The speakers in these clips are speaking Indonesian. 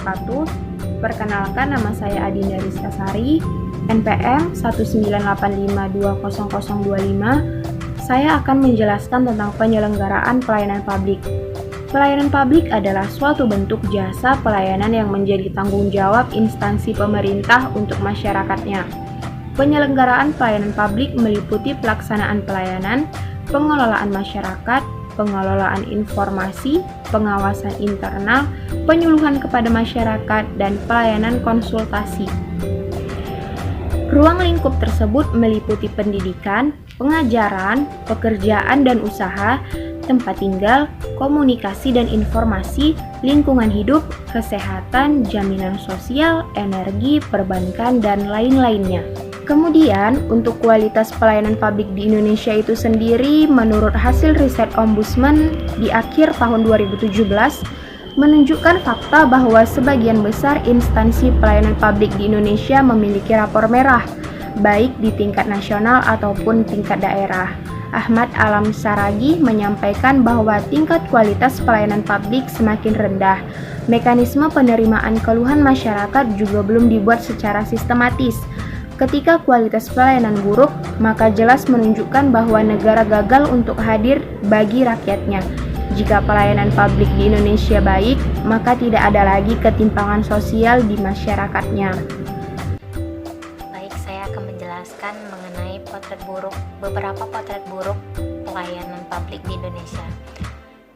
wabarakatuh. Perkenalkan, nama saya Adinda Rizka Sari, NPM 198520025. Saya akan menjelaskan tentang penyelenggaraan pelayanan publik. Pelayanan publik adalah suatu bentuk jasa pelayanan yang menjadi tanggung jawab instansi pemerintah untuk masyarakatnya. Penyelenggaraan pelayanan publik meliputi pelaksanaan pelayanan, pengelolaan masyarakat, pengelolaan informasi, pengawasan internal, penyuluhan kepada masyarakat, dan pelayanan konsultasi. Ruang lingkup tersebut meliputi pendidikan, pengajaran, pekerjaan dan usaha, tempat tinggal, komunikasi dan informasi, lingkungan hidup, kesehatan, jaminan sosial, energi, perbankan, dan lain-lainnya. Kemudian, untuk kualitas pelayanan publik di Indonesia itu sendiri, menurut hasil riset Ombudsman di akhir tahun 2017, menunjukkan fakta bahwa sebagian besar instansi pelayanan publik di Indonesia memiliki rapor merah, baik di tingkat nasional ataupun tingkat daerah. Ahmad Alam Saragi menyampaikan bahwa tingkat kualitas pelayanan publik semakin rendah. Mekanisme penerimaan keluhan masyarakat juga belum dibuat secara sistematis. Ketika kualitas pelayanan buruk, maka jelas menunjukkan bahwa negara gagal untuk hadir bagi rakyatnya. Jika pelayanan publik di Indonesia baik, maka tidak ada lagi ketimpangan sosial di masyarakatnya. Saya akan menjelaskan mengenai beberapa potret buruk pelayanan publik di Indonesia.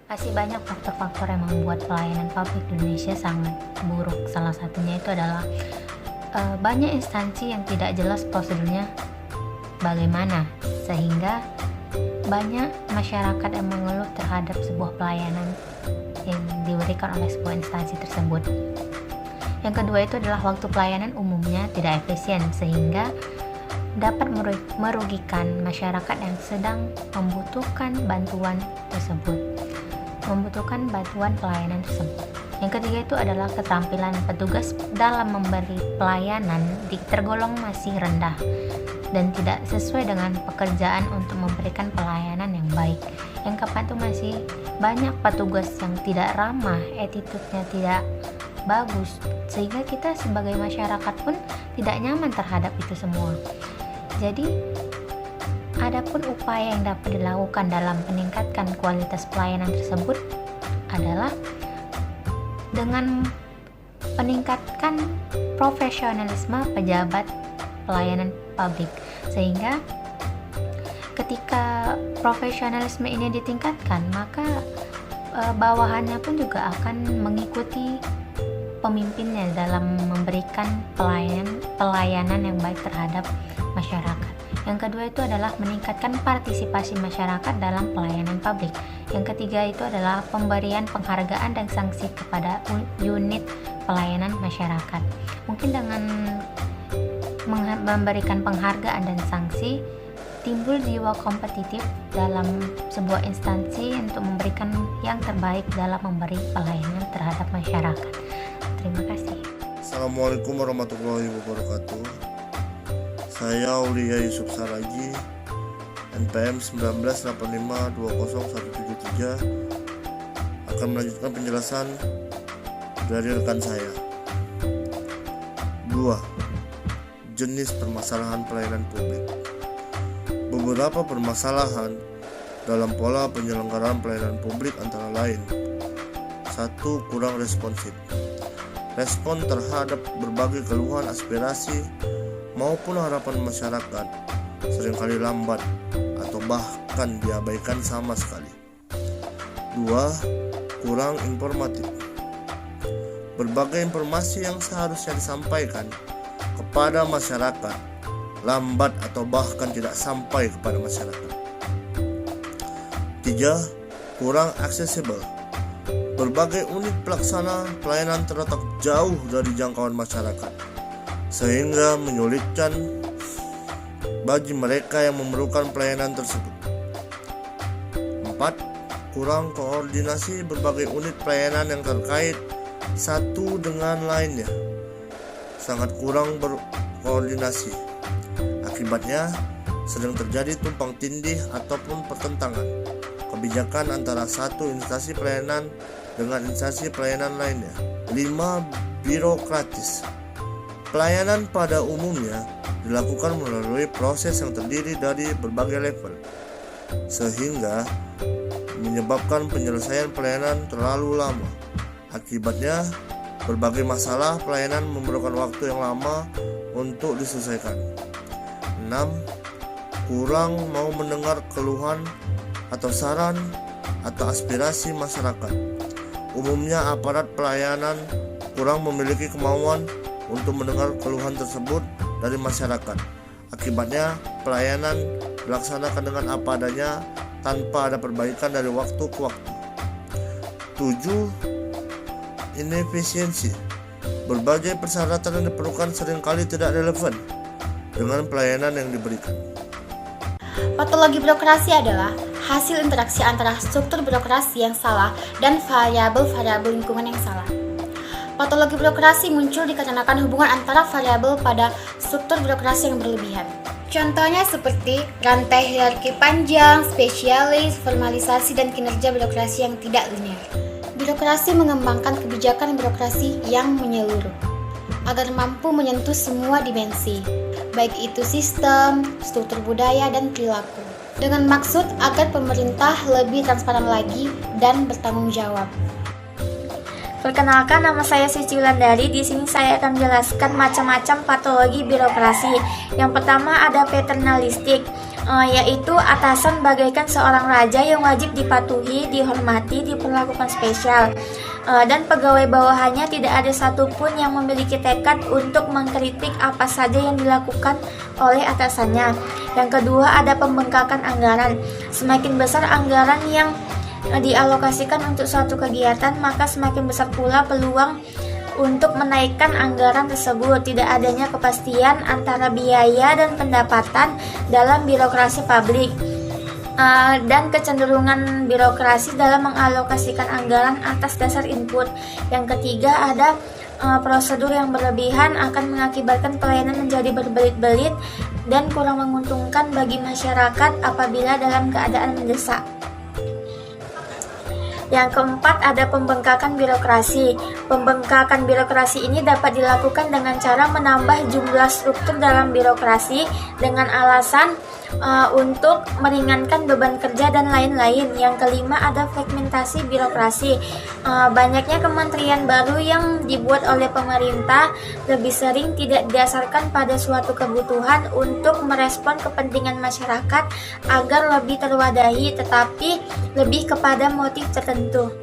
Masih banyak faktor-faktor yang membuat pelayanan publik di Indonesia sangat buruk. Salah satunya itu adalah banyak instansi yang tidak jelas prosedurnya bagaimana, sehingga banyak masyarakat yang mengeluh terhadap sebuah pelayanan yang diberikan oleh sebuah instansi tersebut. Yang kedua itu adalah waktu pelayanan umumnya tidak efisien, sehingga dapat merugikan masyarakat yang sedang membutuhkan bantuan pelayanan tersebut. Yang ketiga itu adalah keterampilan petugas dalam memberi pelayanan tergolong masih rendah dan tidak sesuai dengan pekerjaan untuk memberikan pelayanan yang baik. Yang keempat itu masih banyak petugas yang tidak ramah, attitude-nya tidak bagus, sehingga kita sebagai masyarakat pun tidak nyaman terhadap itu semua. Jadi, adapun upaya yang dapat dilakukan dalam meningkatkan kualitas pelayanan tersebut adalah dengan meningkatkan profesionalisme pejabat pelayanan publik, sehingga ketika profesionalisme ini ditingkatkan, maka bawahannya pun juga akan mengikuti pemimpinnya dalam memberikan pelayanan yang baik terhadap masyarakat. Yang kedua itu adalah meningkatkan partisipasi masyarakat dalam pelayanan publik. Yang ketiga itu adalah pemberian penghargaan dan sanksi kepada unit pelayanan masyarakat. Mungkin dengan memberikan penghargaan dan sanksi, timbul jiwa kompetitif dalam sebuah instansi untuk memberikan yang terbaik dalam memberi pelayanan terhadap masyarakat. Terima kasih. Assalamualaikum warahmatullahi wabarakatuh. Saya Aulia Yusuf Saragi, NPM 198520173, akan melanjutkan penjelasan dari rekan saya. 2. Jenis permasalahan pelayanan publik. Beberapa permasalahan dalam pola penyelenggaraan pelayanan publik antara lain: 1. Kurang responsif. Respon terhadap berbagai keluhan, aspirasi, maupun harapan masyarakat seringkali lambat atau bahkan diabaikan sama sekali. 2. Kurang informatif. Berbagai informasi yang seharusnya disampaikan kepada masyarakat lambat atau bahkan tidak sampai kepada masyarakat. 3. Kurang aksesibel. Berbagai unit pelaksana pelayanan terletak jauh dari jangkauan masyarakat, sehingga menyulitkan bagi mereka yang memerlukan pelayanan tersebut. 4. Kurang koordinasi berbagai unit pelayanan yang terkait satu dengan lainnya. Sangat kurang berkoordinasi. Akibatnya sering terjadi tumpang tindih ataupun pertentangan kebijakan antara satu instansi pelayanan dengan instansi pelayanan lainnya. 5. birokratis. Pelayanan pada umumnya dilakukan melalui proses yang terdiri dari berbagai level, sehingga menyebabkan penyelesaian pelayanan terlalu lama. Akibatnya, berbagai masalah pelayanan memerlukan waktu yang lama untuk diselesaikan. 6. Kurang mau mendengar keluhan atau saran atau aspirasi masyarakat. Umumnya aparat pelayanan kurang memiliki kemauan untuk mendengar keluhan tersebut dari masyarakat. Akibatnya, pelayanan dilaksanakan dengan apa adanya tanpa ada perbaikan dari waktu ke waktu. 7. Inefisiensi. Berbagai persyaratan yang diperlukan seringkali tidak relevan dengan pelayanan yang diberikan. Patologi birokrasi adalah hasil interaksi antara struktur birokrasi yang salah dan variabel-variabel lingkungan yang salah. Patologi birokrasi muncul dikarenakan hubungan antara variabel pada struktur birokrasi yang berlebihan. Contohnya seperti rantai hierarki panjang, spesialis, formalisasi, dan kinerja birokrasi yang tidak linear. Birokrasi mengembangkan kebijakan birokrasi yang menyeluruh agar mampu menyentuh semua dimensi, baik itu sistem, struktur budaya, dan perilaku, dengan maksud agar pemerintah lebih transparan lagi dan bertanggung jawab. Perkenalkan, nama saya Siti Wulandari. Di sini saya akan menjelaskan macam-macam patologi birokrasi. Yang pertama ada paternalistik, yaitu atasan bagaikan seorang raja yang wajib dipatuhi, dihormati, diperlakukan spesial, dan pegawai bawahannya tidak ada satupun yang memiliki tekad untuk mengkritik apa saja yang dilakukan oleh atasannya. Yang kedua ada pembengkakan anggaran. Semakin besar anggaran yang dialokasikan untuk suatu kegiatan, maka semakin besar pula peluang untuk menaikkan anggaran tersebut. Tidak adanya kepastian antara biaya dan pendapatan dalam birokrasi publik, dan kecenderungan birokrasi dalam mengalokasikan anggaran atas dasar input. Yang ketiga ada prosedur yang berlebihan akan mengakibatkan pelayanan menjadi berbelit-belit dan kurang menguntungkan bagi masyarakat apabila dalam keadaan mendesak. Yang keempat ada pembengkakan birokrasi. Pembengkakan birokrasi ini dapat dilakukan dengan cara menambah jumlah struktur dalam birokrasi dengan alasan untuk meringankan beban kerja dan lain-lain. Yang kelima ada fragmentasi birokrasi. Banyaknya kementerian baru yang dibuat oleh pemerintah lebih sering tidak didasarkan pada suatu kebutuhan untuk merespon kepentingan masyarakat agar lebih terwadahi, tetapi lebih kepada motif tertentu.